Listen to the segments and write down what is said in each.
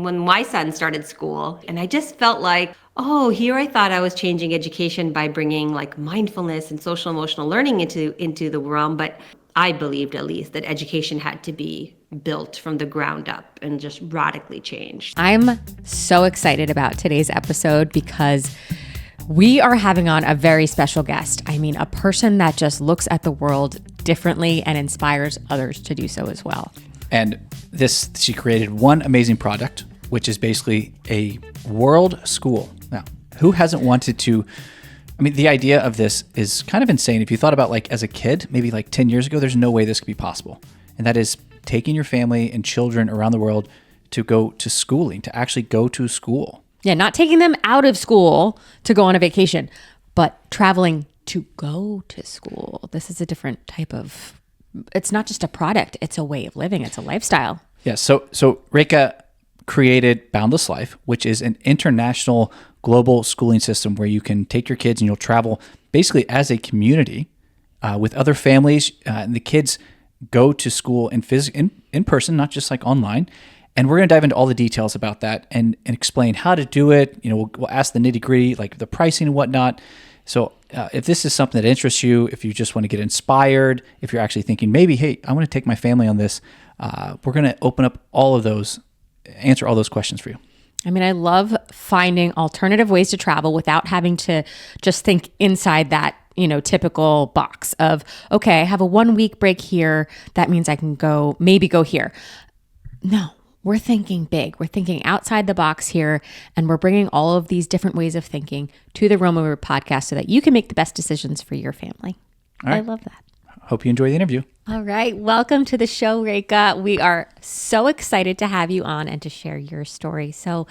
when my son started school. And I just felt like, oh, here I thought I was changing education by bringing like mindfulness and social emotional learning into the realm. But I believed at least that education had to be built from the ground up and just radically changed. I'm so excited about today's episode because we are having on a very special guest. I mean, a person that just looks at the world differently and inspires others to do so as well. And she created one amazing product, which is basically a world school. Now, who hasn't wanted to? I mean, the idea of this is kind of insane. If you thought about like as a kid, maybe like 10 years ago, there's no way this could be possible. And that is taking your family and children around the world to go to schooling, to actually go to school. Yeah, not taking them out of school to go on a vacation, but traveling to go to school. This is a different type of, it's not just a product, it's a way of living, it's a lifestyle. Yeah, so Rekah created Boundless Life, which is an international global schooling system where you can take your kids and you'll travel basically as a community with other families. And the kids go to school in person, not just like online. And we're going to dive into all the details about that and explain how to do it. You know, we'll ask the nitty gritty, like the pricing and whatnot. So if this is something that interests you, if you just want to get inspired, if you're actually thinking maybe, hey, I want to take my family on this, we're going to open up all of those, answer all those questions for you. I mean, I love finding alternative ways to travel without having to just think inside that, typical box of, okay, I have a 1 week break here. That means I can maybe go here. No. We're thinking big. We're thinking outside the box here, and we're bringing all of these different ways of thinking to the Roma Root podcast so that you can make the best decisions for your family. Right. I love that. Hope you enjoy the interview. All right. Welcome to the show, Rekah. We are so excited to have you on and to share your story. So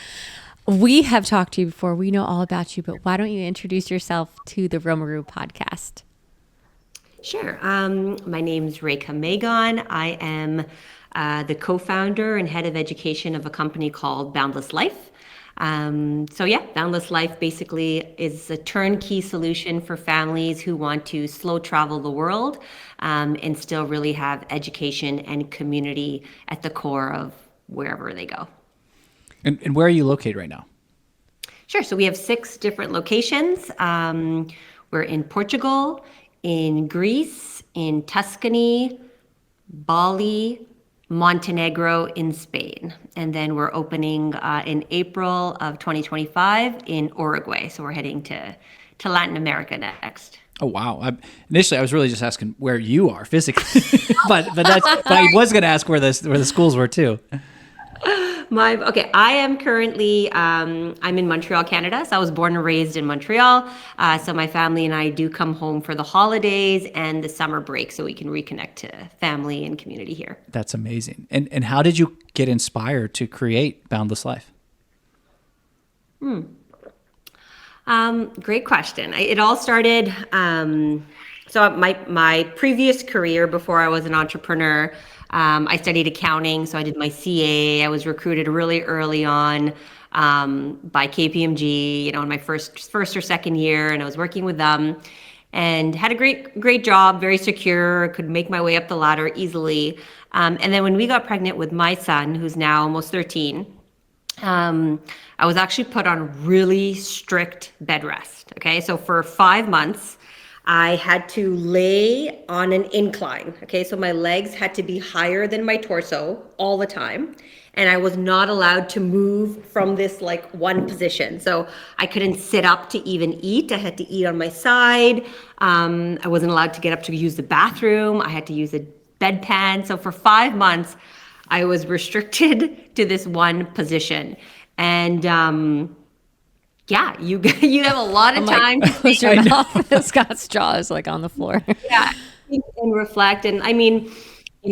we have talked to you before. We know all about you, but why don't you introduce yourself to the Roma Root podcast? Sure. My name's Rekah Magon. I am the co-founder and head of education of a company called Boundless Life. Boundless Life basically is a turnkey solution for families who want to slow travel the world and still really have education and community at the core of wherever they go. And where are you located right now? Sure. So we have 6 different locations. We're in Portugal, in Greece, in Tuscany, Bali, Montenegro, in Spain. And then we're opening in April of 2025 in Uruguay. So we're heading to Latin America next. Oh, wow. Initially, I was really just asking where you are physically, but I was going to ask where the schools were too. I am currently, I'm in Montreal, Canada. So I was born and raised in Montreal. So my family and I do come home for the holidays and the summer break so we can reconnect to family and community here. That's amazing. And how did you get inspired to create Boundless Life? Great question. It all started, so my previous career before I was an entrepreneur, I studied accounting, so I did my CA. I was recruited really early on by KPMG, in my first or second year, and I was working with them and had a great job, very secure, could make my way up the ladder easily. And then when we got pregnant with my son, who's now almost 13, I was actually put on really strict bed rest. Okay, so for 5 months, I had to lay on an incline. Okay, so my legs had to be higher than my torso all the time. And I was not allowed to move from this like one position. So I couldn't sit up to even eat. I had to eat on my side. I wasn't allowed to get up to use the bathroom. I had to use a bedpan. So for 5 months, I was restricted to this one position. And you have a lot of time to close your mouth. Scott's jaw is like on the floor. Yeah, and reflect. And I mean,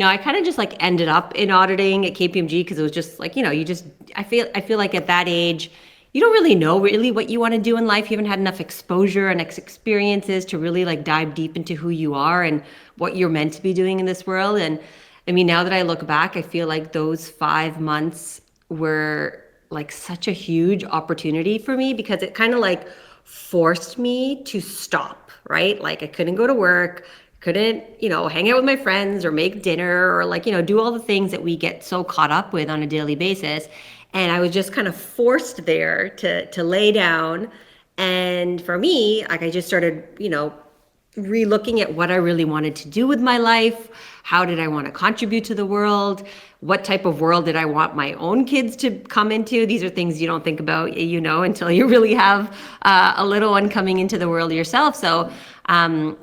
I kind of just like ended up in auditing at KPMG because it was just like, I feel like at that age, you don't really know what you want to do in life. You haven't had enough exposure and experiences to really like dive deep into who you are and what you're meant to be doing in this world. And I mean, now that I look back, I feel like those 5 months were like such a huge opportunity for me because it kind of like forced me to stop, right? Like I couldn't go to work, couldn't, hang out with my friends or make dinner or like, do all the things that we get so caught up with on a daily basis. And I was just kind of forced there to lay down. And for me, like I just started, re-looking at what I really wanted to do with my life. How did I want to contribute to the world? What type of world did I want my own kids to come into? These are things you don't think about, until you really have a little one coming into the world yourself. So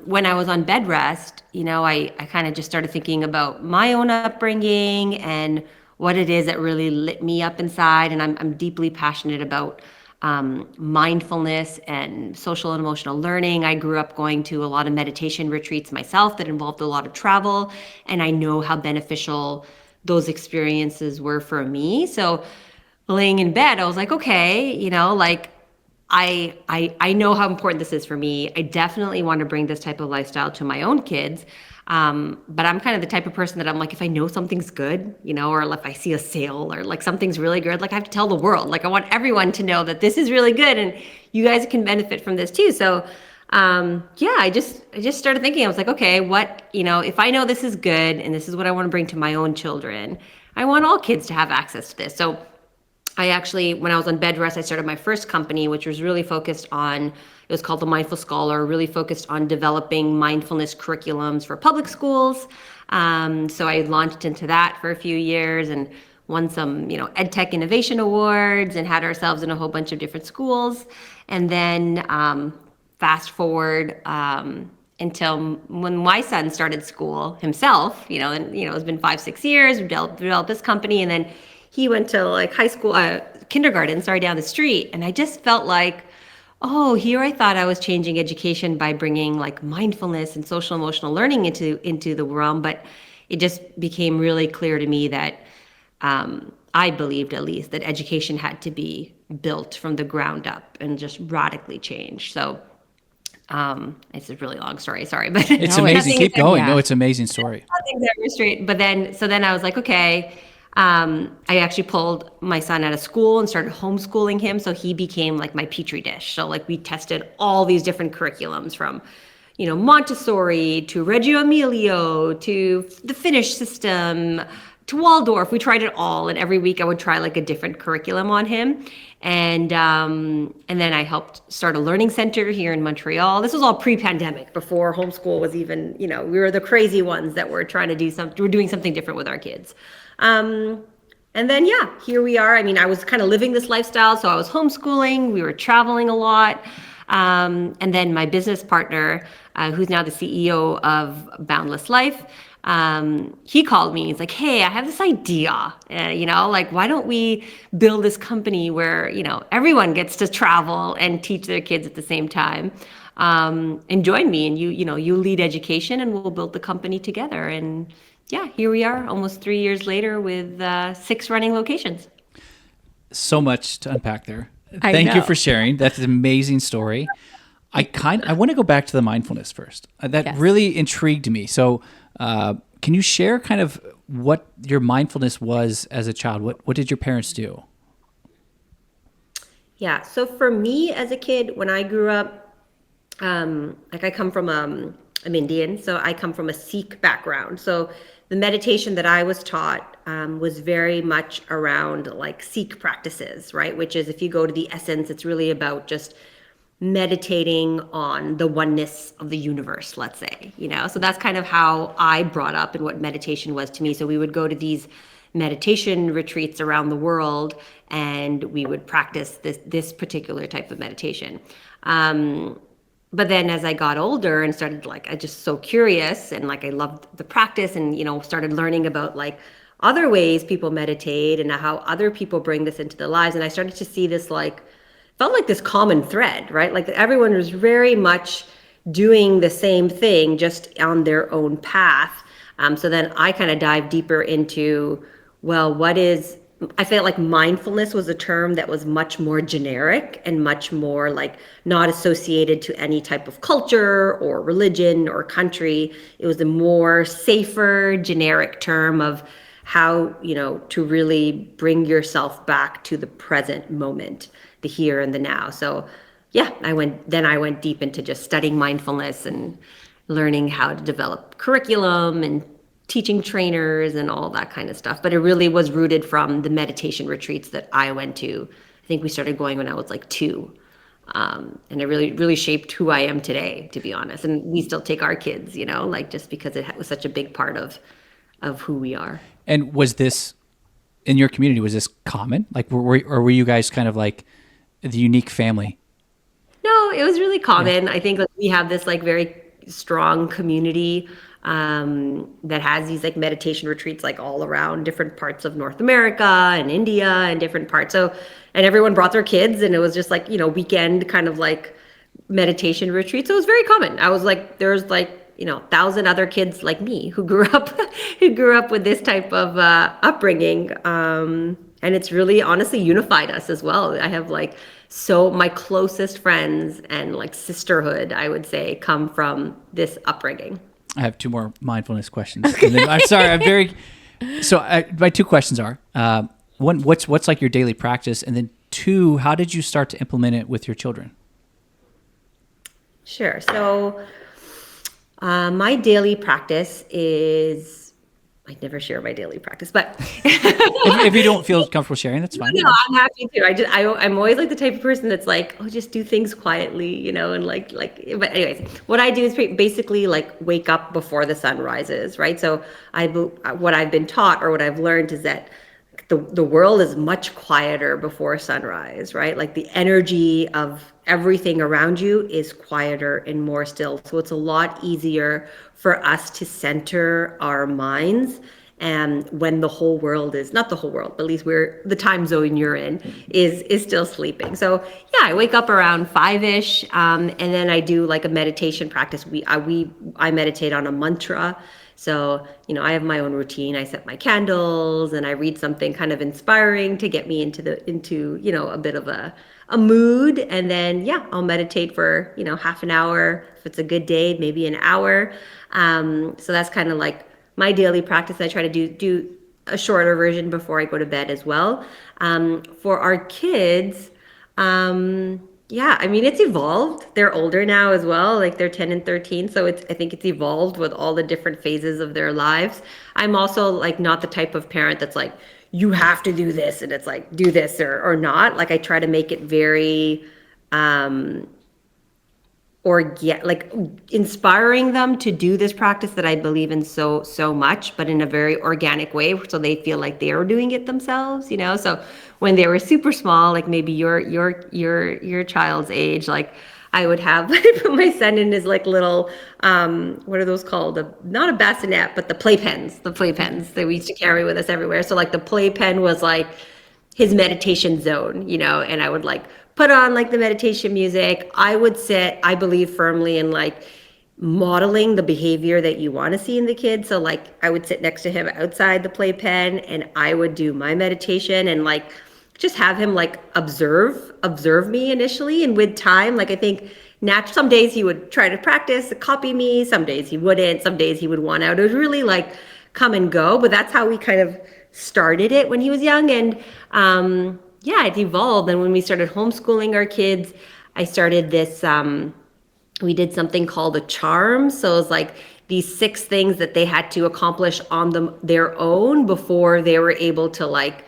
when I was on bed rest, I kind of just started thinking about my own upbringing and what it is that really lit me up inside. And I'm deeply passionate about mindfulness and social and emotional learning. I grew up going to a lot of meditation retreats myself that involved a lot of travel, and I know how beneficial those experiences were for me. So laying in bed, I was like, okay, I know how important this is for me. I definitely want to bring this type of lifestyle to my own kids. But I'm kind of the type of person that I'm like, if I know something's good, or if I see a sale or like something's really good, like I have to tell the world, like I want everyone to know that this is really good and you guys can benefit from this too. So, I just started thinking, I was like, okay, if I know this is good and this is what I want to bring to my own children, I want all kids to have access to this. So I actually, when I was on bed rest, I started my first company, which was really focused on, it was called The Mindful Scholar, really focused on developing mindfulness curriculums for public schools. So I launched into that for a few years and won some, ed tech innovation awards and had ourselves in a whole bunch of different schools. And then fast forward until when my son started school himself, and, it's been 5-6 years, we developed this company, and then he went to like high school, kindergarten, down the street. And I just felt like, oh, here I thought I was changing education by bringing like mindfulness and social emotional learning into the realm. But it just became really clear to me that I believed, at least, that education had to be built from the ground up and just radically changed. So it's a really long story, sorry, but It's amazing. Keep going. No, it's an amazing story. Nothing's ever straight. But then I was like, okay. I actually pulled my son out of school and started homeschooling him. So he became like my petri dish. So like we tested all these different curriculums from, Montessori to Reggio Emilio to the Finnish system to Waldorf. We tried it all. And every week I would try like a different curriculum on him. And then I helped start a learning center here in Montreal. This was all pre-pandemic, before homeschool was even, we were the crazy ones that were trying to we're doing something different with our kids. And then, here we are. I mean, I was kind of living this lifestyle. So I was homeschooling, we were traveling a lot. And then my business partner, who's now the CEO of Boundless Life, he called me. He's like, hey, I have this idea, like, why don't we build this company where, everyone gets to travel and teach their kids at the same time. And join me, and you lead education, and we'll build the company together. And here we are almost 3 years later with 6 running locations. So much to unpack there. Thank you for sharing. That's an amazing story. I want to go back to the mindfulness first. That really intrigued me. So can you share kind of what your mindfulness was as a child? What did your parents do? Yeah. So for me as a kid, when I grew up, I come from, I'm Indian, so I come from a Sikh background. So the meditation that I was taught was very much around like Sikh practices, right? Which is, if you go to the essence, it's really about just meditating on the oneness of the universe, let's say, So that's kind of how I brought up and what meditation was to me. So we would go to these meditation retreats around the world, and we would practice this particular type of meditation. But then as I got older and started, I just so curious, and I loved the practice, and, started learning about other ways people meditate and how other people bring this into their lives. And I started to see this, felt like this common thread, right? Like everyone was very much doing the same thing, just on their own path. So then I kind of dived deeper into, well, I felt like mindfulness was a term that was much more generic and much more not associated to any type of culture or religion or country. It was a more safer, generic term of how, to really bring yourself back to the present moment, the here and the now. So I went deep into just studying mindfulness and learning how to develop curriculum and teaching trainers and all that kind of stuff. But it really was rooted from the meditation retreats that I went to. I think we started going when I was like 2. And it really, really shaped who I am today, to be honest. And we still take our kids, like just because it was such a big part of who we are. And was this in your community? Was this common? Like, were you guys kind of like the unique family? No, it was really common. Yeah. I think like, we have this like very strong community that has these like meditation retreats like all around different parts of North America and India and different parts. So, and everyone brought their kids, and it was just like, weekend kind of like meditation retreat. So it was very common. I was like, there's like, 1,000 other kids like me who grew up with this type of upbringing. And it's really honestly unified us as well. I have like, so my closest friends and like sisterhood, I would say, come from this upbringing. I have 2 more mindfulness questions. Okay. Then, I'm sorry. My 2 questions are, 1, what's like your daily practice? And then 2, how did you start to implement it with your children? Sure. So my daily practice is, I never share my daily practice, but if you don't feel comfortable sharing, that's fine. No, I'm happy to. I'm always like the type of person that's like, oh, just do things quietly, and like. But anyways, what I do is basically like wake up before the sun rises, right? So what I've been taught or what I've learned is that the world is much quieter before sunrise, right? Like the energy of everything around you is quieter and more still. So it's a lot easier for us to center our minds. And when the whole world is, not the whole world, but at least the time zone you're in is still sleeping. So yeah, I wake up around 5-ish, and then I do like a meditation practice. I meditate on a mantra. So, I have my own routine. I set my candles and I read something kind of inspiring to get me into a bit of a mood. And then, yeah, I'll meditate for, half an hour. If it's a good day, maybe an hour. So that's kind of like my daily practice. I try to do a shorter version before I go to bed as well. For our kids, yeah, I mean, it's evolved. They're older now as well, like they're 10 and 13. So I think it's evolved with all the different phases of their lives. I'm also like not the type of parent that's like, you have to do this, and it's like, do this or not. Like I try to make it very, like inspiring them to do this practice that I believe in so much, but in a very organic way, so they feel like they are doing it themselves, So when they were super small, like maybe your child's age, like I would have put my son in his like little what are those called? Not a bassinet, but the playpens that we used to carry with us everywhere. So like the playpen was like his meditation zone, and I would like put on like the meditation music. I would sit, I believe firmly in like modeling the behavior that you want to see in the kid. So like I would sit next to him outside the playpen and I would do my meditation and like just have him like observe me initially. And with time, like I think some days he would try to practice, copy me. Some days he wouldn't. Some days he would want out. It was really like come and go. But that's how we kind of started it when he was young. And yeah, it evolved. And when we started homeschooling our kids, I started this, we did something called a charm. So it was like these 6 things that they had to accomplish on their own before they were able to like,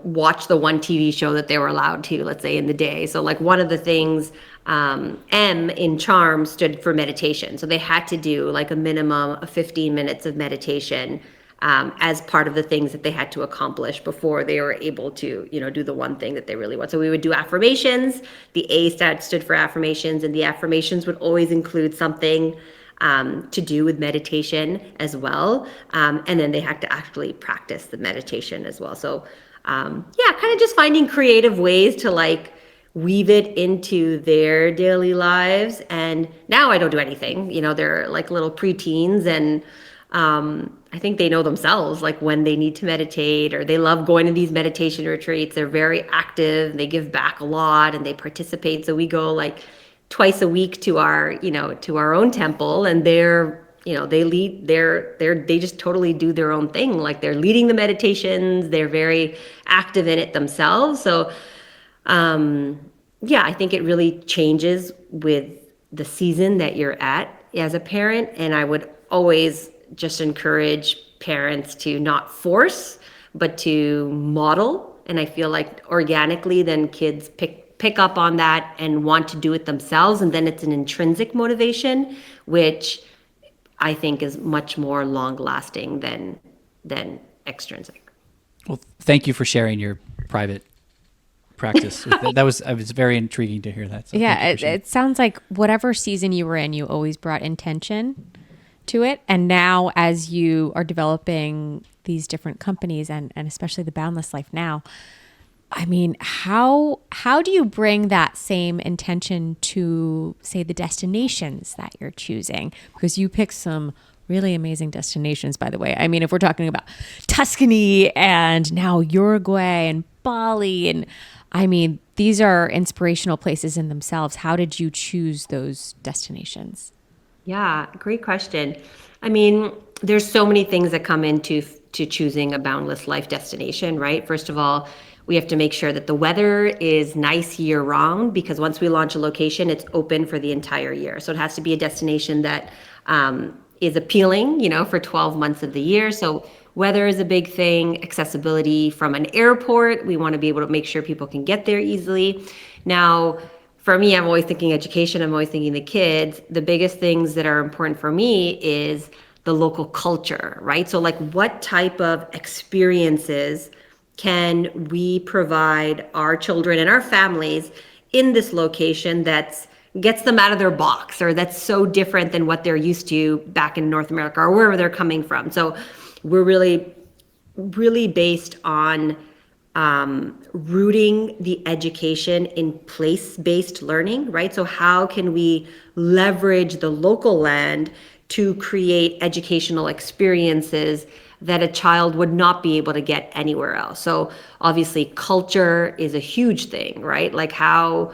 watch the one TV show that they were allowed to, let's say in the day. So like one of the things, M in charm stood for meditation. So they had to do like a minimum of 15 minutes of meditation as part of the things that they had to accomplish before they were able to, do the one thing that they really want. So we would do affirmations. The A stood for affirmations, and the affirmations would always include something to do with meditation as well. And then they had to actually practice the meditation as well. So yeah, kind of just finding creative ways to like weave it into their daily lives. And now I don't do anything, they're like little preteens, and I think they know themselves, like when they need to meditate, or they love going to these meditation retreats. They're very active. They give back a lot and they participate. So we go like twice a week to our own temple, and they just totally do their own thing. Like they're leading the meditations. They're very active in it themselves. So, yeah, I think it really changes with the season that you're at as a parent. And I would always just encourage parents to not force, but to model. And I feel like organically, then kids pick up on that and want to do it themselves. And then it's an intrinsic motivation, which I think is much more long lasting than extrinsic. Well, thank you for sharing your private practice. That was very intriguing to hear that. So Yeah, it sounds like whatever season you were in, you always brought intention to it. And now as you are developing these different companies and especially the Boundless Life now, I mean, how do you bring that same intention to, say, the destinations that you're choosing? Because you pick some really amazing destinations, by the way. I mean, if we're talking about Tuscany and now Uruguay and Bali, and I mean, these are inspirational places in themselves. How did you choose those destinations? Yeah, great question. I mean, there's so many things that come into choosing a boundless life destination, right? First of all, we have to make sure that the weather is nice year round, because once we launch a location, it's open for the entire year. So it has to be a destination that is appealing, for 12 months of the year. So weather is a big thing. Accessibility from an airport. We want to be able to make sure people can get there easily. Now, for me, I'm always thinking education. I'm always thinking the kids. The biggest things that are important for me is the local culture, right? So like, what type of experiences can we provide our children and our families in this location that gets them out of their box, or that's so different than what they're used to back in North America or wherever they're coming from. So we're really based on rooting the education in place-based learning, right? So how can we leverage the local land to create educational experiences that a child would not be able to get anywhere else? So obviously culture is a huge thing, right? Like how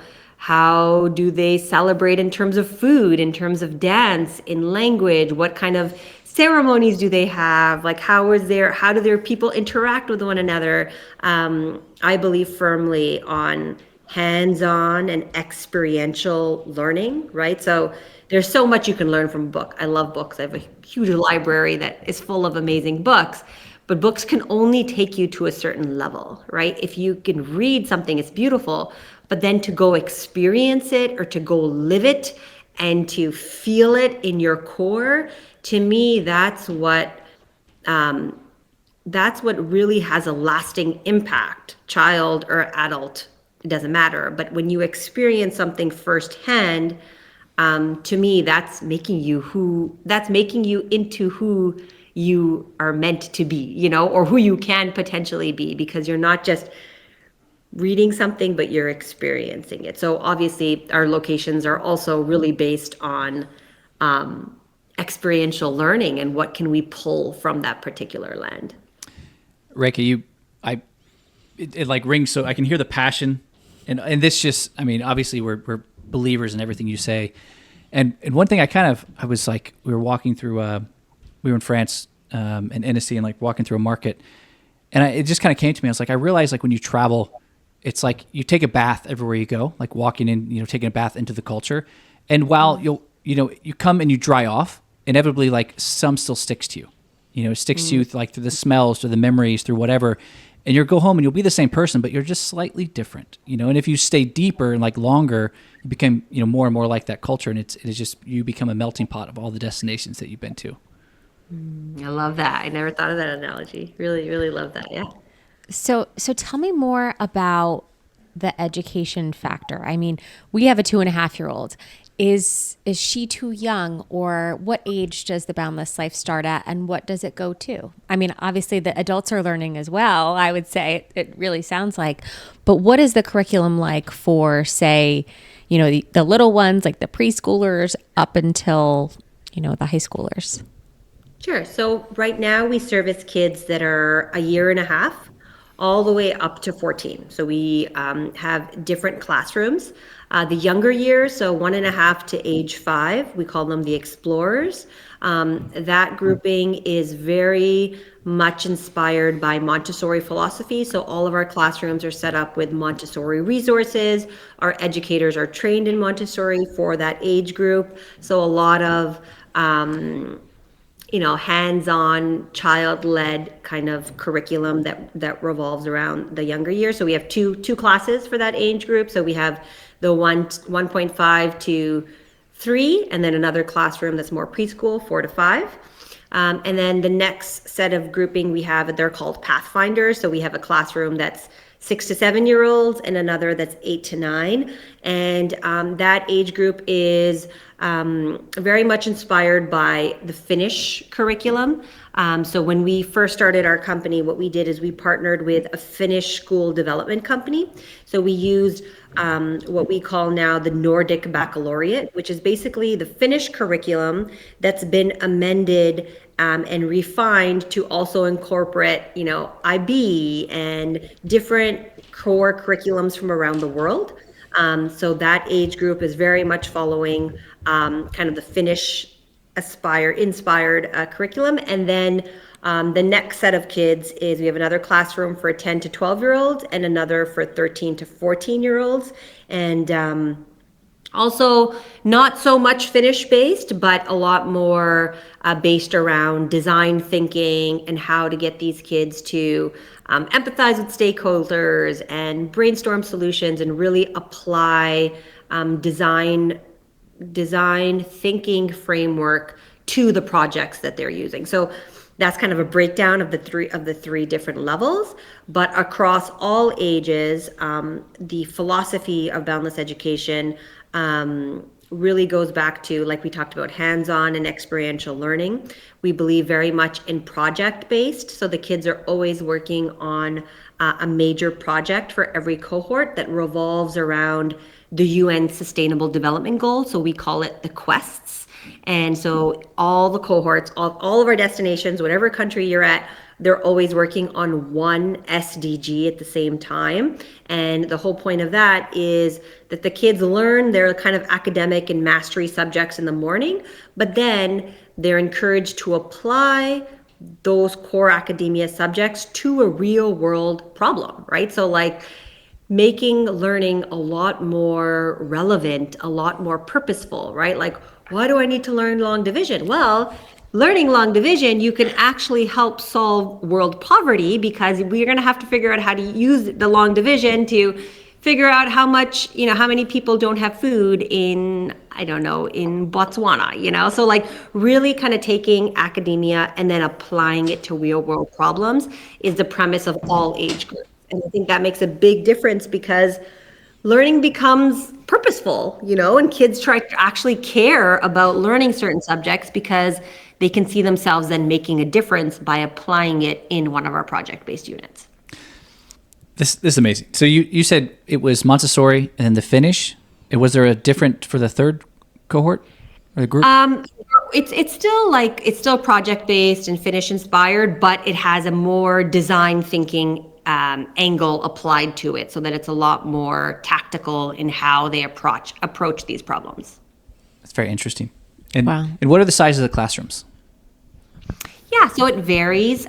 do they celebrate in terms of food, in terms of dance, in language? What kind of ceremonies do they have? Like how do their people interact with one another? I believe firmly on hands-on and experiential learning, right? So there's so much you can learn from a book. I love books. I have a huge library that is full of amazing books, but books can only take you to a certain level, right? If you can read something, it's beautiful, but then to go experience it or to go live it and to feel it in your core, to me, that's what really has a lasting impact, child or adult, it doesn't matter. But when you experience something firsthand, to me, that's making you into who you are meant to be, or who you can potentially be, because you're not just reading something, but you're experiencing it. So obviously our locations are also really based on experiential learning and what can we pull from that particular land. Rekah, it like rings, so I can hear the passion, and this just, I mean, obviously we're believers in everything you say, and one thing I was like, we were walking through, we were in France, in Annecy, and like walking through a market, and it just kind of came to me. I was like, I realized like when you travel, it's like you take a bath everywhere you go, like walking in, taking a bath into the culture, and while you come and you dry off, inevitably like some still sticks to you. It sticks to you like through the smells, through the memories, through whatever. And you'll go home and you'll be the same person, but you're just slightly different, And if you stay deeper and like longer, you become, more and more like that culture. And it is just, you become a melting pot of all the destinations that you've been to. I love that. I never thought of that analogy. Really, really love that. Yeah. So tell me more about the education factor. I mean, we have a 2.5-year-old. Is she too young, or what age does the Boundless Life start at, and what does it go to? I mean, obviously the adults are learning as well, I would say. It really sounds like. But what is the curriculum like for, say, the little ones, like the preschoolers, up until, the high schoolers? Sure. So right now we service kids that are a year and a half all the way up to 14. So we have different classrooms. The younger years, so 1.5 to age 5, we call them the explorers. That grouping is very much inspired by Montessori philosophy. So all of our classrooms are set up with Montessori resources. Our educators are trained in Montessori for that age group. So a lot of hands-on, child-led kind of curriculum that revolves around the younger years. So we have two classes for that age group. So we have the 1.5 to 3, and then another classroom that's more preschool, 4 to 5. And then the next set of grouping we have, they're called Pathfinders. So we have a classroom that's 6 to 7 year olds and another that's 8 to 9. And that age group is very much inspired by the Finnish curriculum. So when we first started our company, what we did is we partnered with a Finnish school development company. So we used what we call now the Nordic Baccalaureate, which is basically the Finnish curriculum that's been amended and refined to also incorporate, IB and different core curriculums from around the world. So that age group is very much following kind of the Finnish inspired curriculum. And then the next set of kids is we have another classroom for 10 to 12 year olds and another for 13 to 14 year olds. And also not so much Finnish based, but a lot more based around design thinking and how to get these kids to empathize with stakeholders and brainstorm solutions and really apply design thinking framework to the projects that they're using. So that's kind of a breakdown of the three different levels, but across all ages, the philosophy of Boundless Education really goes back to, like we talked about, hands-on and experiential learning. We believe very much in project-based, so the kids are always working on a major project for every cohort that revolves around the UN Sustainable Development Goals. So we call it the quests. And so all the cohorts, all of our destinations, whatever country you're at, they're always working on one SDG at the same time. And the whole point of that is that the kids learn their kind of academic and mastery subjects in the morning, but then they're encouraged to apply those core academia subjects to a real world problem, right? So like making learning a lot more relevant, a lot more purposeful, right? Like, why do I need to learn long division? Well, learning long division, you can actually help solve world poverty, because we're going to have to figure out how to use the long division to figure out how many people don't have food in Botswana, So like really kind of taking academia and then applying it to real world problems is the premise of all age groups. And I think that makes a big difference, because learning becomes purposeful, and kids try to actually care about learning certain subjects because they can see themselves then making a difference by applying it in one of our project-based units. This is amazing. So you said it was Montessori and then the Finnish. Was there a different for the third cohort or the group? It's still project-based and Finnish inspired, but it has a more design thinking angle applied to it, so that it's a lot more tactical in how they approach these problems. That's very interesting. And, wow. And what are the sizes of the classrooms? Yeah, so it varies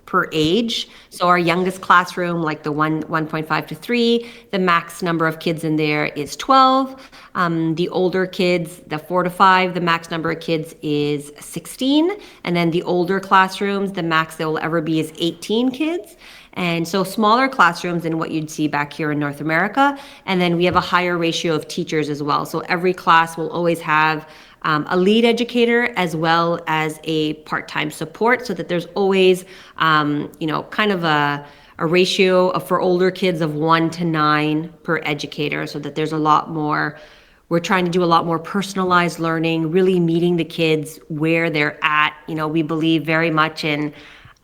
per age. So our youngest classroom, like the 1.5 to 3, the max number of kids in there is 12. The older kids, the 4 to 5, the max number of kids is 16. And then the older classrooms, the max there will ever be is 18 kids. And so smaller classrooms than what you'd see back here in North America. And then we have a higher ratio of teachers as well. So every class will always have a lead educator as well as a part-time support, so that there's always, kind of a ratio for older kids of 1 to 9 per educator, so that there's a lot more. We're trying to do a lot more personalized learning, really meeting the kids where they're at. We believe very much in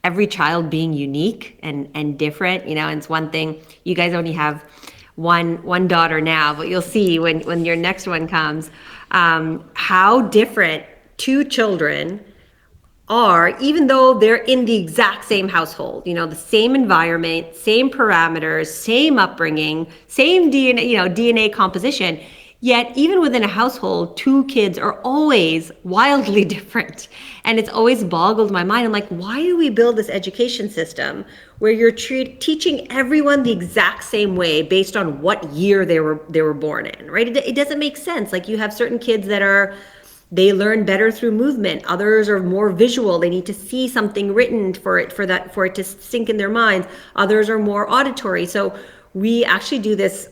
every child being unique and different, and it's one thing, you guys only have one daughter now, but you'll see when your next one comes, how different two children are, even though they're in the exact same household, the same environment, same parameters, same upbringing, same DNA composition. Yet even within a household, two kids are always wildly different. And it's always boggled my mind. I'm like, why do we build this education system where you're teaching everyone the exact same way based on what year they were born in, right? It doesn't make sense. Like, you have certain kids that are they learn better through movement. Others are more visual. They need to see something written for it to sink in their minds. Others are more auditory. So we actually do this,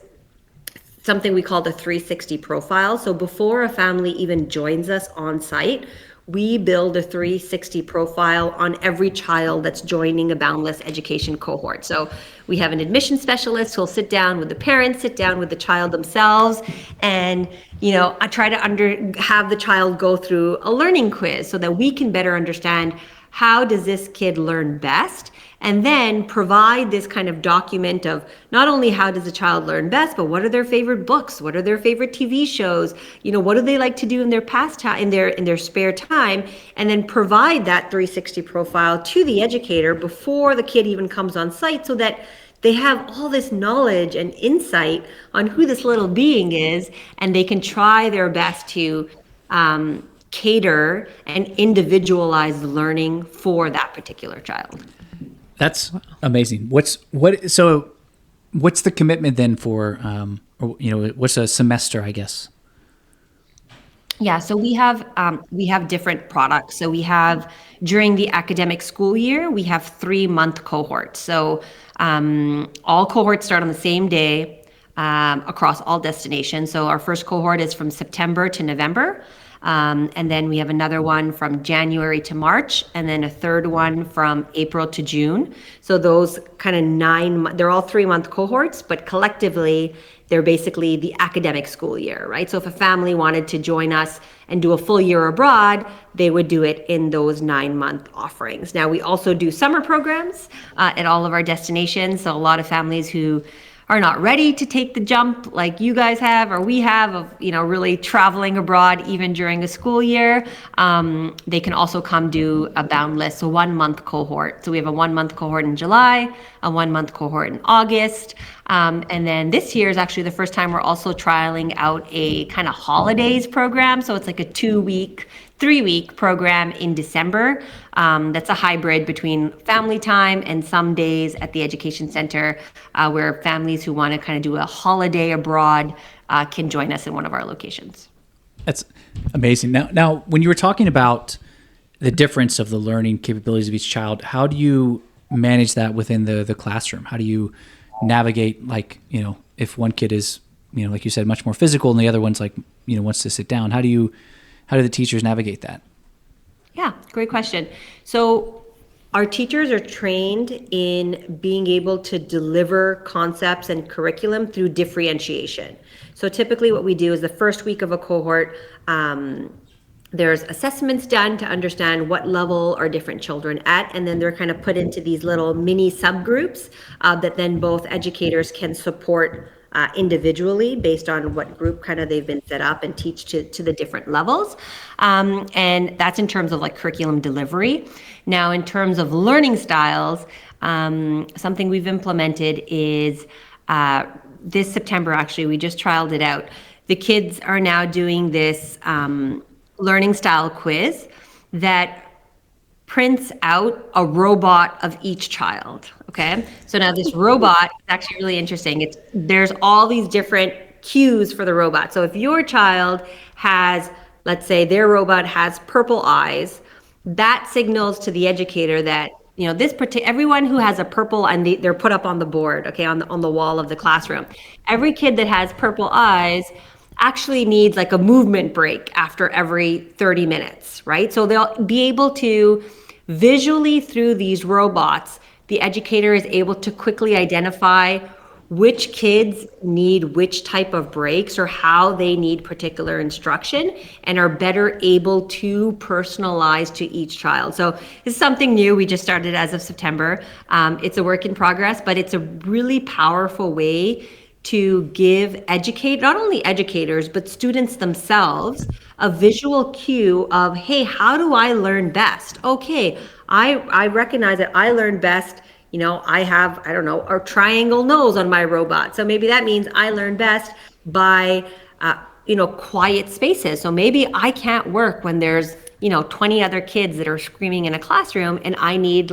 something we call the 360 profile. So before a family even joins us on site, we build a 360 profile on every child that's joining a Boundless education cohort. So we have an admission specialist who'll sit down with the parents, sit down with the child themselves, and I try to have the child go through a learning quiz so that we can better understand how does this kid learn best, and then provide this kind of document of not only how does a child learn best, but what are their favorite books, what are their favorite TV shows, what do they like to do in their in their spare time, and then provide that 360 profile to the educator before the kid even comes on site, so that they have all this knowledge and insight on who this little being is, and they can try their best to cater and individualize learning for that particular child. That's amazing. What's the commitment then for, what's a semester, I guess? Yeah, so we have different products. So we have, during the academic school year, we have 3-month cohorts. So all cohorts start on the same day across all destinations. So our first cohort is from September to November. And then we have another one from January to March, and then a third one from April to June. So those kind of they're all 3-month cohorts, but collectively they're basically the academic school year, right? So if a family wanted to join us and do a full year abroad, they would do it in those 9-month offerings. Now, we also do summer programs at all of our destinations. So a lot of families who are not ready to take the jump like you guys have or we have of really traveling abroad even during a school year, they can also come do a Boundless 1-month cohort. So we have a 1-month cohort in July, a 1-month cohort in August, and then this year is actually the first time we're also trialing out a kind of holidays program. So it's like a 3-week program in December. That's a hybrid between family time and some days at the education center where families who want to kind of do a holiday abroad can join us in one of our locations. That's amazing. Now, when you were talking about the difference of the learning capabilities of each child, how do you manage that within the classroom? How do you navigate, if one kid is, like you said, much more physical and the other one's wants to sit down? How do the teachers navigate that? Yeah, great question. So our teachers are trained in being able to deliver concepts and curriculum through differentiation. So typically what we do is the first week of a cohort, there's assessments done to understand what level are different children at, and then they're kind of put into these little mini subgroups that then both educators can support individually based on what group kind of they've been set up and teach to the different levels. And that's in terms of curriculum delivery. Now, in terms of learning styles, something we've implemented is this September, actually, we just trialed it out. The kids are now doing this learning style quiz that prints out a robot of each child. Okay, so now this robot is actually really interesting. There's all these different cues for the robot. So if your child has, let's say their robot has purple eyes, that signals to the educator that everyone who has a purple, and they're put up on the board, okay, on the wall of the classroom. Every kid that has purple eyes actually needs a movement break after every 30 minutes, right? So they'll be able to visually, through these robots, the educator is able to quickly identify which kids need which type of breaks or how they need particular instruction, and are better able to personalize to each child. So this is something new. We just started as of September. It's a work in progress, but it's a really powerful way to educate not only educators, but students themselves a visual cue of, hey, how do I learn best? Okay, I recognize that I learn best, I have, a triangle nose on my robot. So maybe that means I learn best by, quiet spaces. So maybe I can't work when there's, 20 other kids that are screaming in a classroom, and I need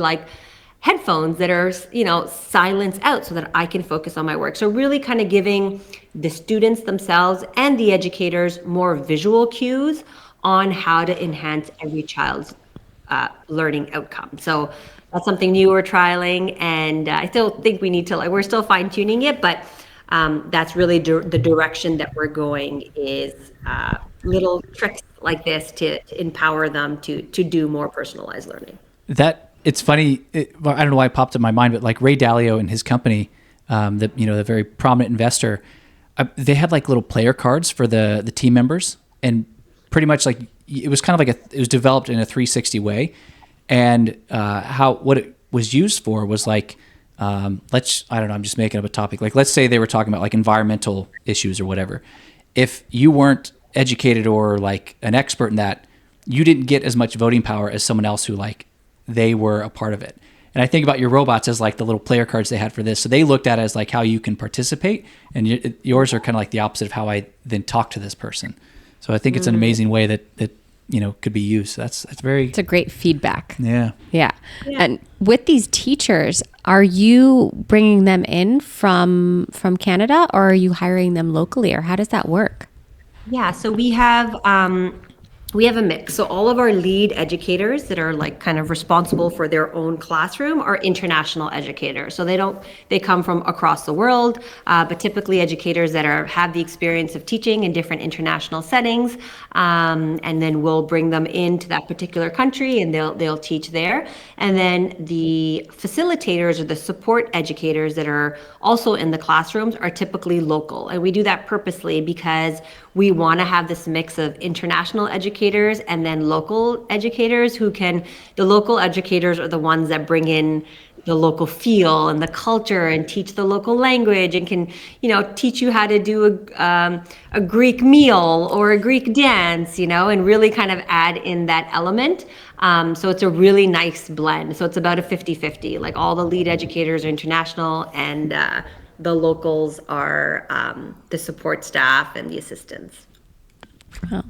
headphones that are, silence out so that I can focus on my work. So really kind of giving the students themselves and the educators more visual cues on how to enhance every child's learning outcome. So that's something new we're trialing, and I still think we need to, like, we're still fine tuning it, but that's really the direction that we're going, is little tricks like this to empower them to do more personalized learning. That it's funny. Well, I don't know why it popped in my mind, but like Ray Dalio and his company, the very prominent investor, they had like little player cards for the team members, and pretty much like it was kind of like it was developed in a 360 way, and what it was used for was like I don't know, I'm just making up a topic. Like, let's say they were talking about like environmental issues or whatever. If you weren't educated or like an expert in that, you didn't get as much voting power as someone else who like they were a part of it. And I think about your robots as like the little player cards they had for this. So they looked at it as like how you can participate, and yours are kind of like the opposite of how I then talk to this person. So I think it's an amazing way that could be used. It's a great feedback. Yeah. And with these teachers, are you bringing them in from Canada, or are you hiring them locally, or how does that work? Yeah, so we have a mix. So all of our lead educators that are like kind of responsible for their own classroom are international educators. So they come from across the world, but typically educators that have the experience of teaching in different international settings, and then we'll bring them into that particular country and they'll teach there. And then the facilitators or the support educators that are also in the classrooms are typically local. And we do that purposely because we want to have this mix of international educators and then local educators the local educators are the ones that bring in the local feel and the culture and teach the local language and can, teach you how to do a Greek meal or a Greek dance, and really kind of add in that element. So it's a really nice blend. So it's about a 50-50, like all the lead educators are international and the locals are the support staff and the assistants. Oh,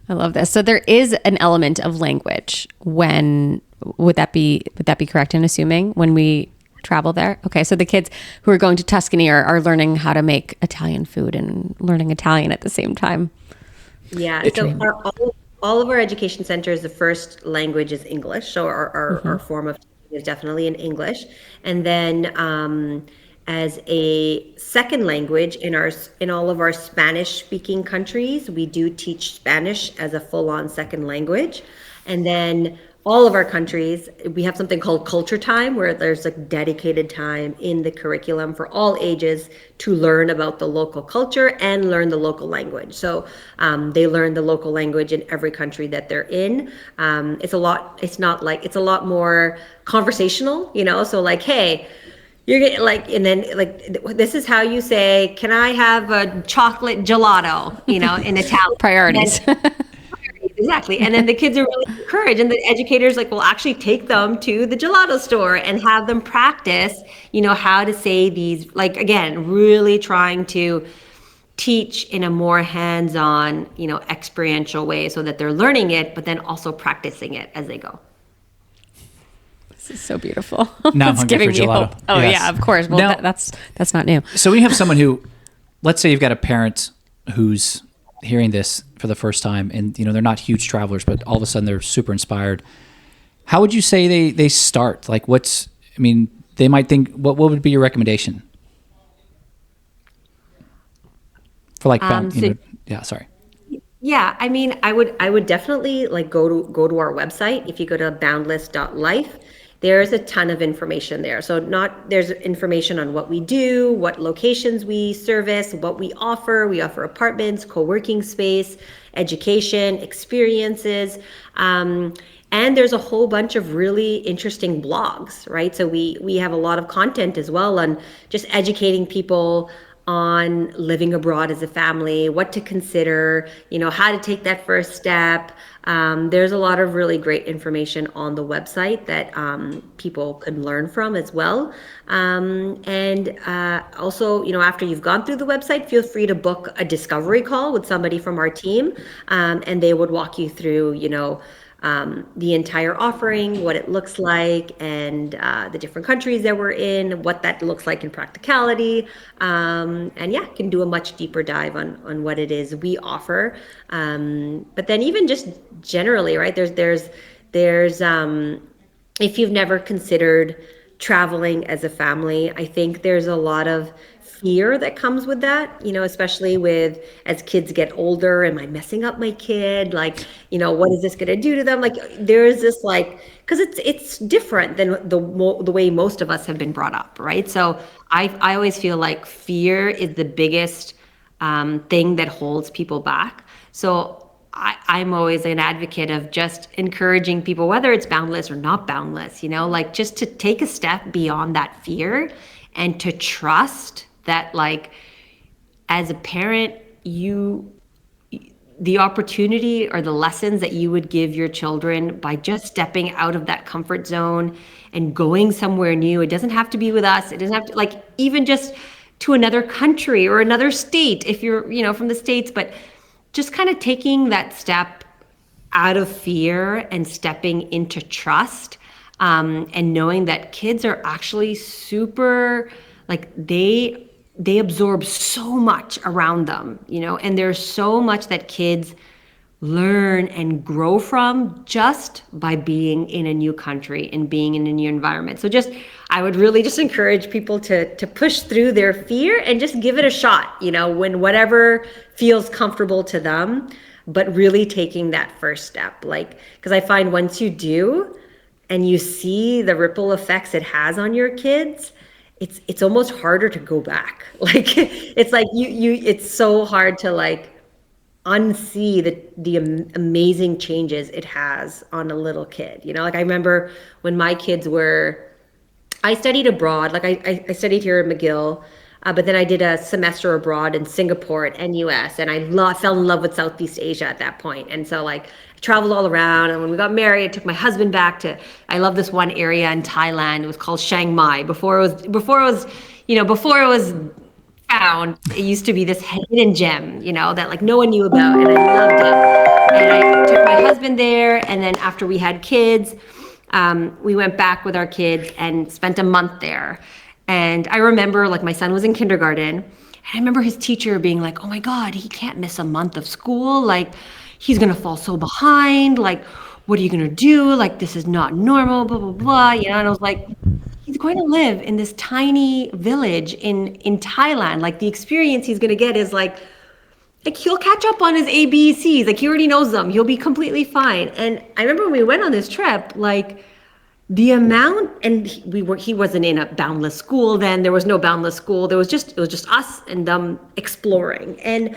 I love this. So there is an element of language would that be correct in assuming when we travel there? Okay. So the kids who are going to Tuscany are learning how to make Italian food and learning Italian at the same time. Yeah. So all of our education centers, the first language is English. So our form of teaching is definitely in English. And then, as a second language in all of our Spanish-speaking countries, we do teach Spanish as a full-on second language. And then all of our countries, we have something called culture time, where there's like dedicated time in the curriculum for all ages to learn about the local culture and learn the local language. So they learn the local language in every country that they're in. It's a lot more conversational, So like, hey, you're getting like, and then like, this is how you say, can I have a chocolate gelato, in Italian. Priorities. Exactly. And then the kids are really encouraged, and the educators will actually take them to the gelato store and have them practice, how to say these, like, again, really trying to teach in a more hands-on, experiential way so that they're learning it, but then also practicing it as they go. This is so beautiful. Now I'm hungry for gelato. Hope. Oh, yes. Yeah, of course. Well, now, that's not new. So we have someone who, let's say you've got a parent who's hearing this for the first time, and they're not huge travelers, but all of a sudden they're super inspired. How would you say they start? Like, they might think, what would be your recommendation for like sorry. Yeah, I would definitely go to our website. If you go to boundless.life, there's a ton of information there. So there's information on what we do, what locations we service, what we offer. We offer apartments, co-working space, education, experiences. And there's a whole bunch of really interesting blogs, right? So we have a lot of content as well on just educating people on living abroad as a family, what to consider, how to take that first step. There's a lot of really great information on the website that people can learn from as well. And also, after you've gone through the website, feel free to book a discovery call with somebody from our team, and they would walk you through, the entire offering, what it looks like, and the different countries that we're in, what that looks like in practicality. And yeah, can do a much deeper dive on what it is we offer. But then even just generally, right? There's if you've never considered traveling as a family, I think there's a lot of fear that comes with that, especially with as kids get older. Am I messing up my kid? Like, what is this going to do to them? Like, there is this because it's different than the way most of us have been brought up, right? So I always feel like fear is the biggest thing that holds people back. So I'm always an advocate of just encouraging people, whether it's boundless or not boundless, like just to take a step beyond that fear and to trust that, like, as a parent, the opportunity or the lessons that you would give your children by just stepping out of that comfort zone and going somewhere new. It doesn't have to be with us. It doesn't have to, like, even just to another country or another state if you're, from the States, but just kind of taking that step out of fear and stepping into trust, and knowing that kids are actually super, like, they absorb so much around them, and there's so much that kids learn and grow from just by being in a new country and being in a new environment. So I would really just encourage people to push through their fear and just give it a shot, when whatever feels comfortable to them, but really taking that first step. Like, because I find once you do and you see the ripple effects it has on your kids, it's almost harder to go back. Like, it's like it's so hard to, like, unsee the amazing changes it has on a little kid. Like, I remember when my kids I studied abroad. Like, I studied here at McGill, but then I did a semester abroad in Singapore at NUS, and I fell in love with Southeast Asia at that point. And so, like, I traveled all around, and when we got married, I took my husband back I love this one area in Thailand. It was called Chiang Mai. Before it was found, it used to be this hidden gem, that, like, no one knew about, and I loved it. And I took my husband there, and then after we had kids, we went back with our kids and spent a month there. And I remember, like, my son was in kindergarten, and I remember his teacher being like, "Oh my God, he can't miss a month of school. Like, he's gonna fall so behind. Like, what are you gonna do? Like, this is not normal, blah, blah, blah." And I was like, he's going to live in this tiny village in Thailand. Like, the experience he's going to get is like he'll catch up on his ABCs. Like, he already knows them. He'll be completely fine. And I remember when we went on this trip, like, the amount, and he wasn't in a boundless school then. There was no boundless school. It was just us and them exploring. And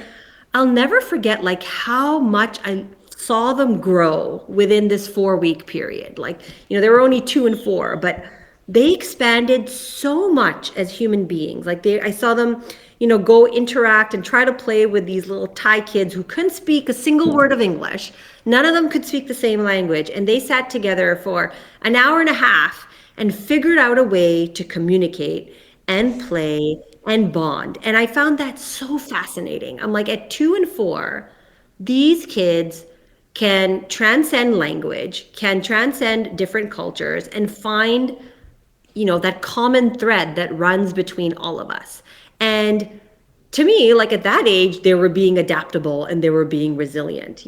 I'll never forget, like, how much I saw them grow within this 4-week period. Like, they were only 2 and 4, but they expanded so much as human beings. Like, I saw them, go interact and try to play with these little Thai kids who couldn't speak a single word of English. None of them could speak the same language. And they sat together for an hour and a half and figured out a way to communicate and play and bond. And I found that so fascinating. I'm like, at 2 and 4, these kids can transcend language, can transcend different cultures, and find that common thread that runs between all of us. And to me, like, at that age, they were being adaptable and they were being resilient,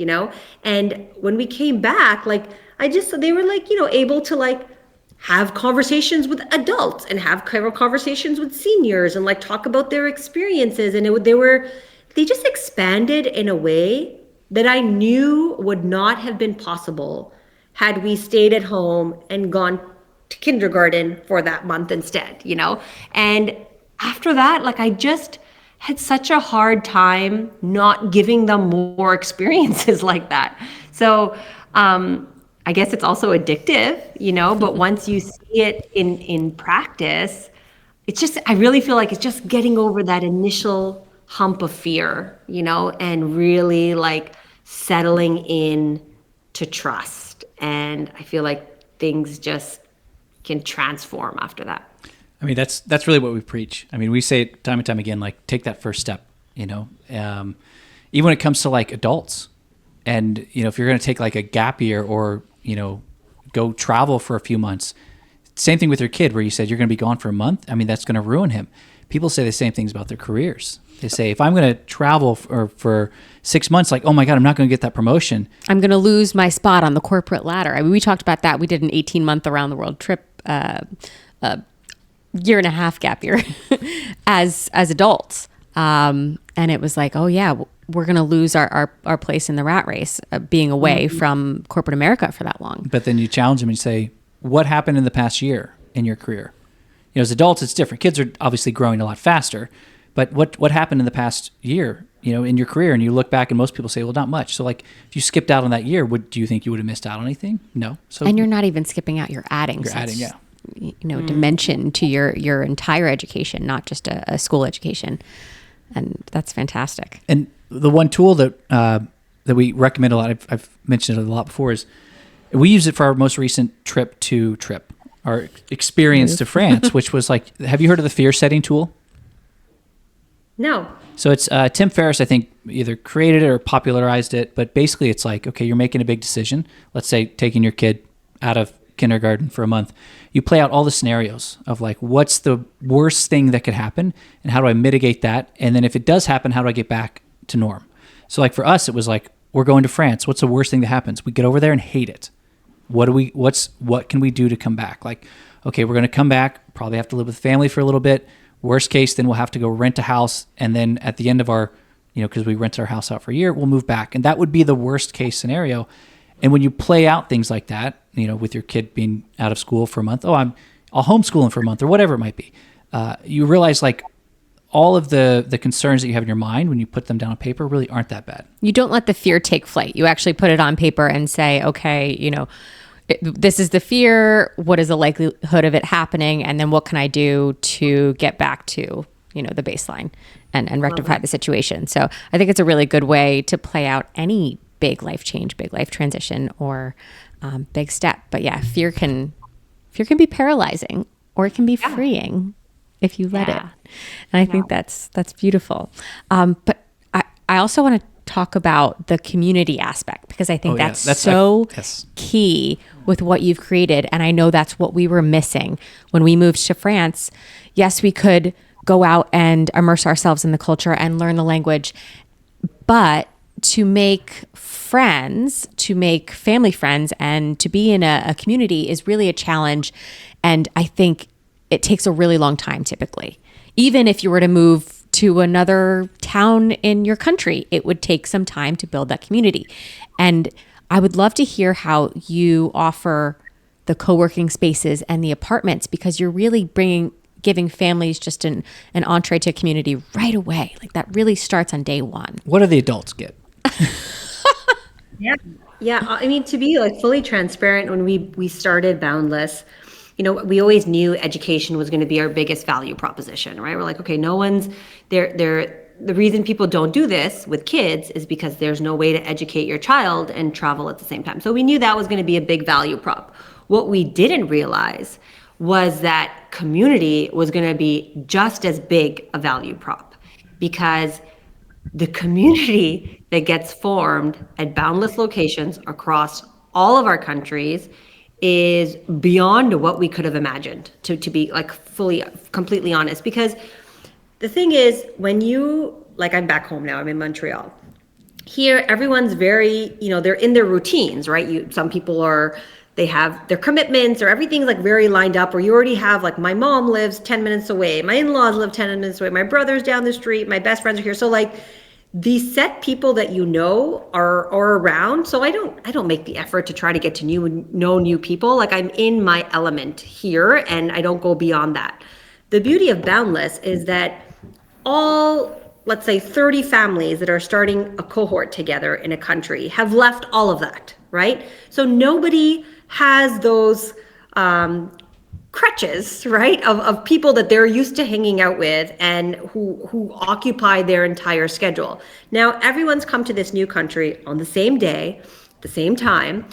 And when we came back, like, they were, like, able to, like, have conversations with adults and have conversations with seniors and, like, talk about their experiences. And they just expanded in a way that I knew would not have been possible had we stayed at home and gone to kindergarten for that month instead, And after that, like, I just had such a hard time not giving them more experiences like that. So I guess it's also addictive, but once you see it in practice, I really feel like it's just getting over that initial hump of fear, and really, like, settling in to trust. And I feel like things just can transform after that. I mean, that's really what we preach. I mean, we say it time and time again, like, take that first step, even when it comes to, like, adults. And, if you're going to take, like, a gap year or go travel for a few months. Same thing with your kid where you said you're going to be gone for a month. I mean, that's going to ruin him. People say the same things about their careers. They say, if I'm going to travel for 6 months, like, oh my God, I'm not going to get that promotion. I'm going to lose my spot on the corporate ladder. I mean, we talked about that. We did an 18-month around the world trip, year and a half gap year as adults. And it was like, oh yeah, we're going to lose our place in the rat race, being away from corporate America for that long. But then you challenge them and say, what happened in the past year in your career? As adults, it's different. Kids are obviously growing a lot faster, but what happened in the past year, in your career? And you look back and most people say, well, not much. So like if you skipped out on that year, do you think you would have missed out on anything? No. So and you're not even skipping out, you're adding. Yeah. Dimension to your entire education, not just a school education. And that's fantastic. And the one tool that we recommend a lot, I've mentioned it a lot before, is we use it for our most recent our experience to France, which was like, have you heard of the fear setting tool? No. So it's Tim Ferriss, I think, either created it or popularized it. But basically it's like, okay, you're making a big decision. Let's say taking your kid out of kindergarten for a month. You play out all the scenarios of like, what's the worst thing that could happen and how do I mitigate that? And then if it does happen, how do I get back to norm? So like for us, it was like, we're going to France. What's the worst thing that happens? We get over there and hate it. What can we do to come back? Like, okay, we're going to come back, probably have to live with family for a little bit. Worst case, then we'll have to go rent a house. And then at the end of our, because we rented our house out for a year, we'll move back. And that would be the worst case scenario. And when you play out things like that, with your kid being out of school for a month, I'll homeschool him for a month or whatever it might be. You realize like all of the concerns that you have in your mind when you put them down on paper really aren't that bad. You don't let the fear take flight. You actually put it on paper and say, okay, this is the fear. What is the likelihood of it happening? And then what can I do to get back to, the baseline and rectify the situation? So I think it's a really good way to play out any big life change, big life transition, or big step. But yeah, fear can be paralyzing, or it can be freeing if you let it. And I think that's beautiful. But I also want to talk about the community aspect, because I think that's so key with what you've created. And I know that's what we were missing when we moved to France. Yes, we could go out and immerse ourselves in the culture and learn the language, but to make friends, to make family friends, and to be in a community is really a challenge. And I think it takes a really long time typically. Even if you were to move to another town in your country, it would take some time to build that community. And I would love to hear how you offer the co-working spaces and the apartments, because you're really giving families just an entree to a community right away. Like that really starts on day one. What do the adults get? Yeah. I mean, to be like fully transparent, when we started Boundless, we always knew education was going to be our biggest value proposition, right? We're like, okay, no one's there. The reason people don't do this with kids is because there's no way to educate your child and travel at the same time. So we knew that was going to be a big value prop. What we didn't realize was that community was going to be just as big a value prop, because the community that gets formed at Boundless locations across all of our countries is beyond what we could have imagined, to be like completely honest. Because the thing is, when I'm back home now, I'm in Montreal. Here, everyone's very, they're in their routines, right? Some people they have their commitments, or everything's like very lined up, or you already have like, my mom lives 10 minutes away, my in-laws live 10 minutes away, my brother's down the street, my best friends are here. So like these set people that are around. So I don't make the effort to try to get to know new people. Like I'm in my element here and I don't go beyond that. The beauty of Boundless is that all, let's say 30 families that are starting a cohort together in a country have left all of that, right? So nobody has those crutches, right, of people that they're used to hanging out with and who occupy their entire schedule. Now, everyone's come to this new country on the same day, the same time.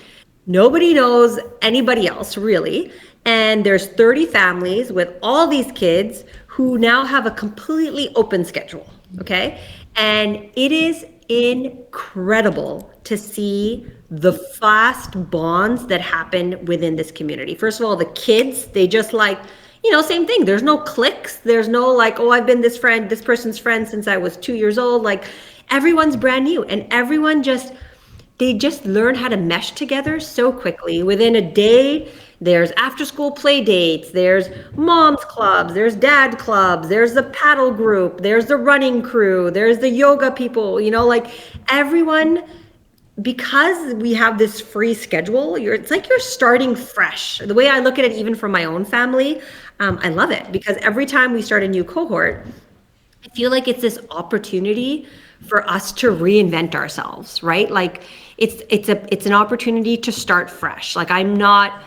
Nobody knows anybody else, really. And there's 30 families with all these kids who now have a completely open schedule, okay? And it is incredible to see the fast bonds that happen within this community. First of all, the kids, they just like, same thing. There's no cliques. There's no like, oh, I've been this person's friend since I was 2 years old. Like everyone's brand new, and they just learn how to mesh together so quickly. Within a day, there's after school play dates, there's mom's clubs, there's dad clubs, there's the paddle group, there's the running crew, there's the yoga people, like everyone, because we have this free schedule, it's like you're starting fresh. The way I look at it, even for my own family, I love it because every time we start a new cohort, I feel like it's this opportunity for us to reinvent ourselves, right? Like it's an opportunity to start fresh. Like I'm not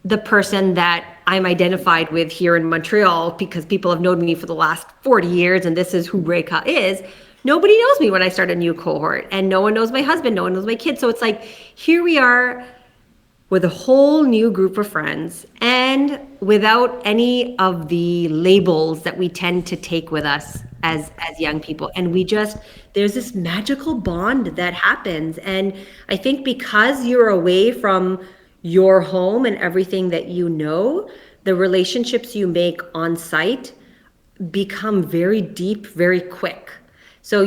the person that I'm identified with here in Montreal because people have known me for the last 40 years and this is who Rekah is. Nobody knows me when I start a new cohort, and no one knows my husband, no one knows my kids. So it's like, here we are with a whole new group of friends and without any of the labels that we tend to take with us as young people. And there's this magical bond that happens. And I think because you're away from your home and everything that the relationships you make on site become very deep, very quick. So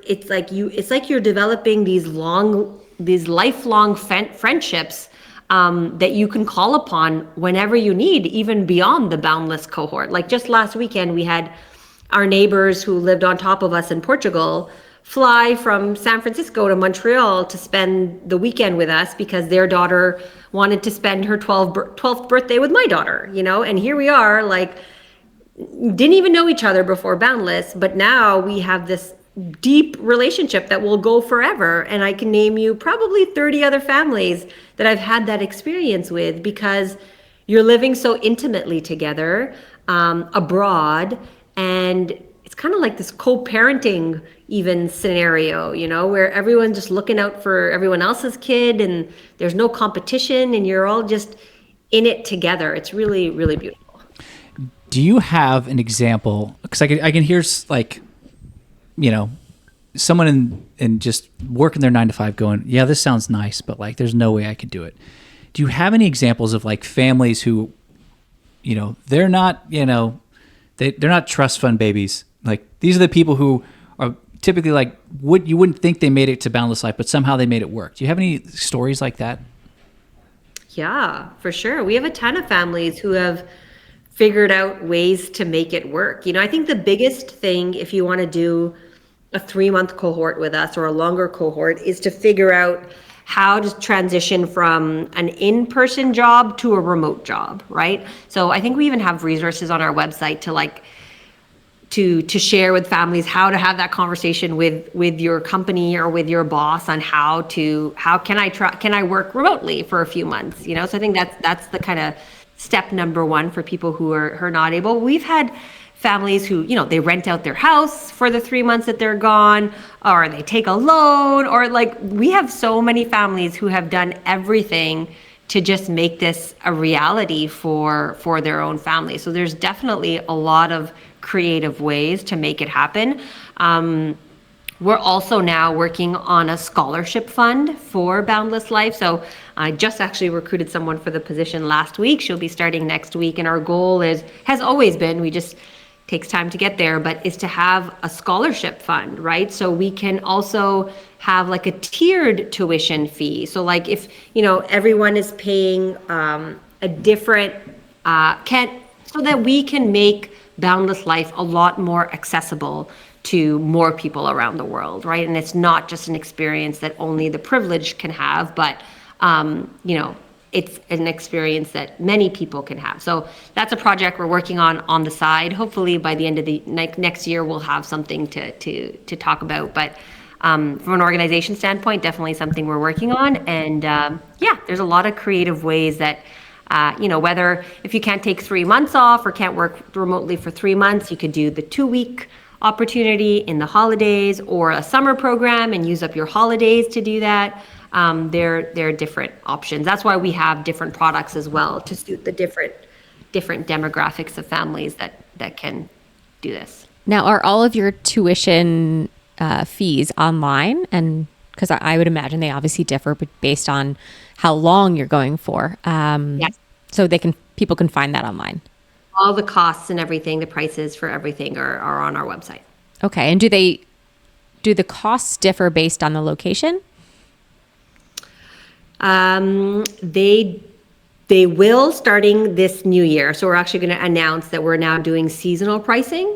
it's like you're developing these lifelong friendships that you can call upon whenever you need, even beyond the Boundless cohort. Like just last weekend, we had our neighbors who lived on top of us in Portugal fly from San Francisco to Montreal to spend the weekend with us because their daughter wanted to spend her 12th birthday with my daughter, and here we are, like, didn't even know each other before Boundless, but now we have this deep relationship that will go forever. And I can name you probably 30 other families that I've had that experience with because you're living so intimately together abroad. And it's kind of like this co-parenting even scenario, where everyone's just looking out for everyone else's kid and there's no competition and you're all just in it together. It's really, really beautiful. Do you have an example? Because I can hear like, someone in just working their 9 to 5 going, yeah, this sounds nice, but like, there's no way I could do it. Do you have any examples of like families who, they're not, they're not trust fund babies. Like these are the people who are typically like, you wouldn't think they made it to Boundless Life, but somehow they made it work. Do you have any stories like that? Yeah, for sure. We have a ton of families who have figured out ways to make it work. I think the biggest thing, if you want to do a 3-month cohort with us or a longer cohort, is to figure out how to transition from an in-person job to a remote job, right? So I think we even have resources on our website to share with families how to have that conversation with your company or with your boss on how can I work remotely for a few months, So I think that's the kind of step number one for people who are not able. We've had families who, they rent out their house for the 3 months that they're gone, or they take a loan, or like we have so many families who have done everything to just make this a reality for their own family. So there's definitely a lot of creative ways to make it happen. We're also now working on a scholarship fund for Boundless Life. So I just actually recruited someone for the position last week. She'll be starting next week. And our goal has always been, we just takes time to get there, but is to have a scholarship fund, right? So we can also have like a tiered tuition fee. So like if, everyone is paying a different, so that we can make Boundless Life a lot more accessible to more people around the world, right? And it's not just an experience that only the privileged can have, but it's an experience that many people can have. So that's a project we're working on the side. Hopefully by the end of the next year, we'll have something to talk about. But from an organization standpoint, definitely something we're working on. And there's a lot of creative ways that, whether if you can't take 3 months off or can't work remotely for 3 months, you could do the 2-week opportunity in the holidays or a summer program and use up your holidays to do that. There are different options. That's why we have different products as well to suit the different demographics of families that can do this. Now, are all of your tuition fees online? And because I would imagine they obviously differ based on how long you're going for. Yes. So people can find that online. All the costs and everything, the prices for everything are on our website. Okay. And do the costs differ based on the location? They will starting this new year. So we're actually going to announce that we're now doing seasonal pricing.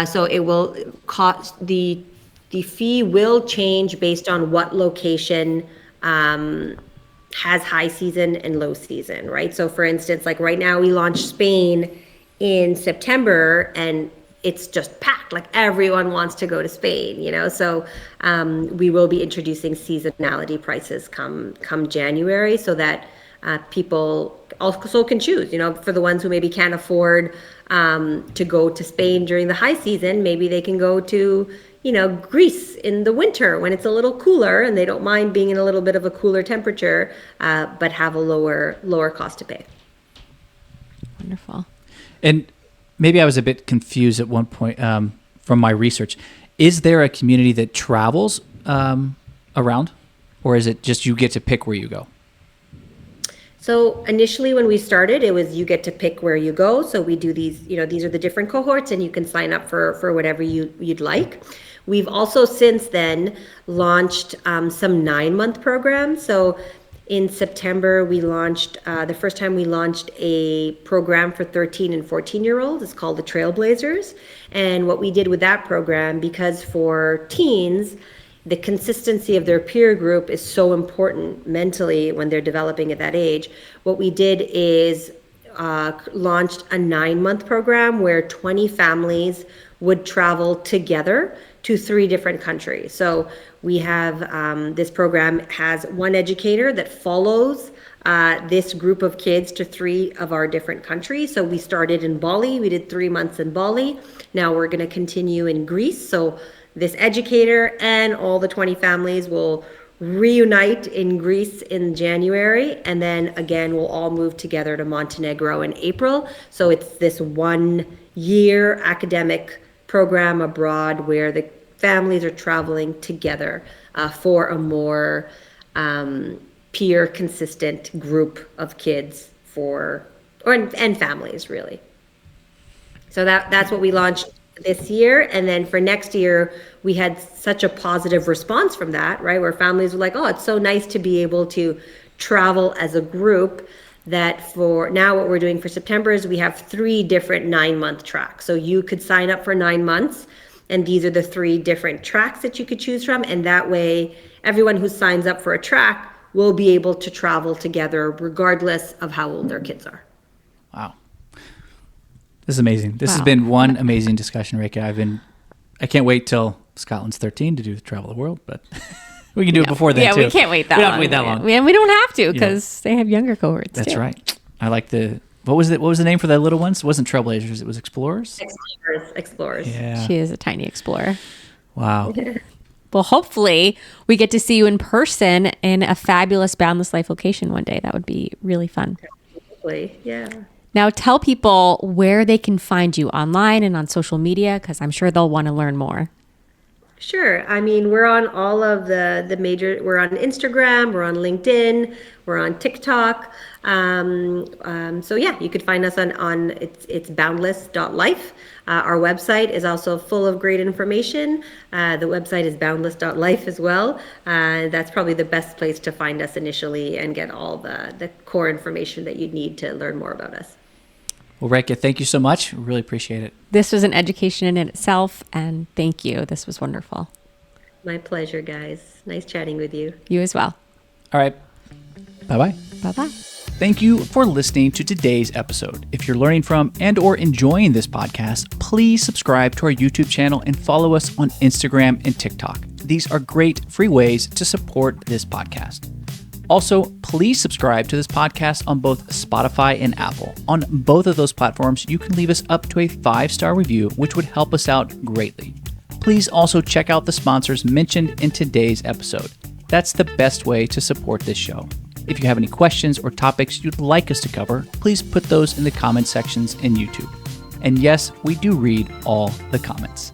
So it will cost the fee will change based on what location has high season and low season, right? So for instance, like right now we launched Spain in September and it's just packed, like everyone wants to go to Spain, so we will be introducing seasonality prices come January so that people also can choose, for the ones who maybe can't afford to go to Spain during the high season, maybe they can go to Greece in the winter when it's a little cooler and they don't mind being in a little bit of a cooler temperature, but have a lower cost to pay. Wonderful. And maybe I was a bit confused at one point from my research. Is there a community that travels around, or is it just you get to pick where you go? So initially when we started, it was you get to pick where you go. So we do these, these are the different cohorts and you can sign up for whatever you'd like. We've also since then launched some 9-month programs. So in September, we launched, the first time we launched a program for 13 and 14-year-olds. It's called the Trailblazers. And what we did with that program, because for teens, the consistency of their peer group is so important mentally when they're developing at that age. What we did is launched a 9-month program where 20 families would travel together to 3 different countries. So we have, this program has one educator that follows this group of kids to 3 of our different countries. So we started in Bali, we did 3 months in Bali. Now we're gonna continue in Greece. So this educator and all the 20 families will reunite in Greece in January. And then again, we'll all move together to Montenegro in April. So it's this 1-year academic program abroad where the families are traveling together for a more peer consistent group of kids and families really. So that's what we launched this year. And then for next year, we had such a positive response from that, right? Where families were like, oh, it's so nice to be able to travel as a group, that for now what we're doing for September is we have 3 different 9-month tracks. So you could sign up for 9 months and these are the 3 different tracks that you could choose from. And that way everyone who signs up for a track will be able to travel together regardless of how old their kids are. Wow. This is amazing. This has been one amazing discussion, Rekah. I can't wait till Scotland's 13 to do the travel the world, but we can do it before then too. Yeah, we can't wait that long. We don't have to wait that long. And we don't have to because they have younger cohorts. That's too. right. I like what was the name for the little ones? It wasn't Trailblazers, it was Explorers? Explorers. Yeah. She is a tiny explorer. Wow. Well, hopefully we get to see you in person in a fabulous Boundless Life location one day. That would be really fun. Hopefully, yeah. Now tell people where they can find you online and on social media, because I'm sure they'll want to learn more. Sure. I mean, we're on all of the major, we're on Instagram, we're on LinkedIn, we're on TikTok. So yeah, you could find us on it's boundless.life. Our website is also full of great information. The website is boundless.life as well. That's probably the best place to find us initially and get all the core information that you need to learn more about us. Well, Rekah, thank you so much. Really appreciate it. This was an education in itself, and thank you. This was wonderful. My pleasure, guys. Nice chatting with you. You as well. All right. Bye-bye. Bye-bye. Thank you for listening to today's episode. If you're learning from and or enjoying this podcast, please subscribe to our YouTube channel and follow us on Instagram and TikTok. These are great free ways to support this podcast. Also, please subscribe to this podcast on both Spotify and Apple. On both of those platforms, you can leave us up to a 5-star review, which would help us out greatly. Please also check out the sponsors mentioned in today's episode. That's the best way to support this show. If you have any questions or topics you'd like us to cover, please put those in the comment sections in YouTube. And yes, we do read all the comments.